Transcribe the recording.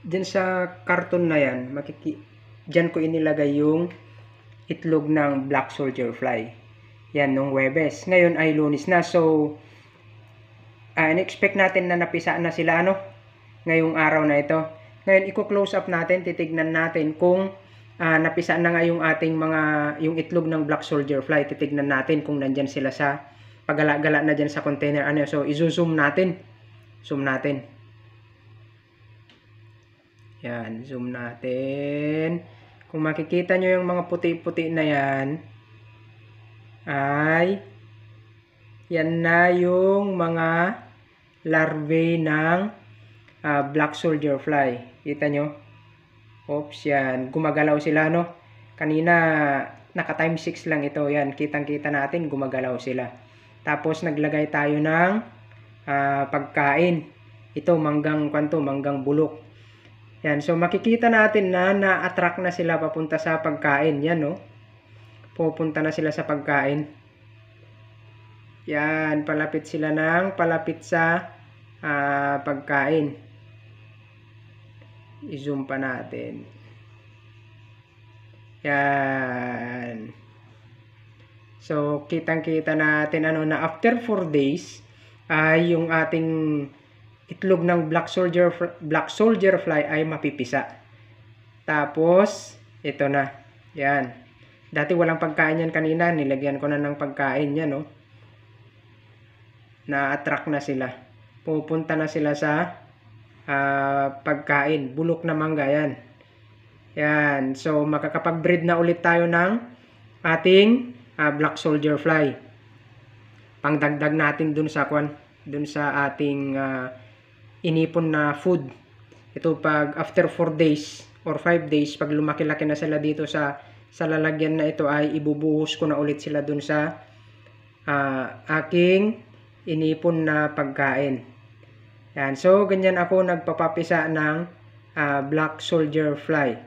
dyan sa karton na yan, dyan ko inilagay yung itlog ng black soldier fly. Yan, nung Huwebes. Ngayon ay Lunes na. So, in-expect natin na napisa na sila, ngayong araw na ito. Ngayon, i-close up natin, titignan natin kung napisa na nga yung ating yung itlog ng black soldier fly. Titignan natin kung nandyan sila sa pagala-gala na dyan sa container. So, i-zoom natin. Zoom natin. Yan, zoom natin. Kung makikita nyo yung mga puti-puti na yan, ay yan na yung mga larvae ng black soldier fly. Kita nyo? Oops, yan. Gumagalaw sila, Kanina, naka time 6 lang ito. Yan, kitang-kita natin, gumagalaw sila. Tapos, naglagay tayo ng pagkain. Ito, manggang bulok. Yan, so makikita natin na na-attract na sila papunta sa pagkain. Yan, pupunta na sila sa pagkain. Yan, palapit sila palapit sa pagkain. I-zoom pa natin. Yan. So, kitang-kita natin na after 4 days ay yung ating itlog ng black soldier fly ay mapipisa. Tapos, ito na. Yan. Dati walang pagkain yan kanina. Nilagyan ko na ng pagkain yan, Na-attract na sila. Pupunta na sila sa pagkain. Bulok na mangga yan. Yan. So, makakapag-breed na ulit tayo ng ating black soldier fly. Pangdagdag natin dun sa ating inipon na food. Ito pag after 4 days or 5 days, pag lumaki-laki na sila dito sa lalagyan na ito, ay ibubuhos ko na ulit sila dun sa aking inipon na pagkain. Yan. So, ganyan ako nagpapapisa ng black soldier fly.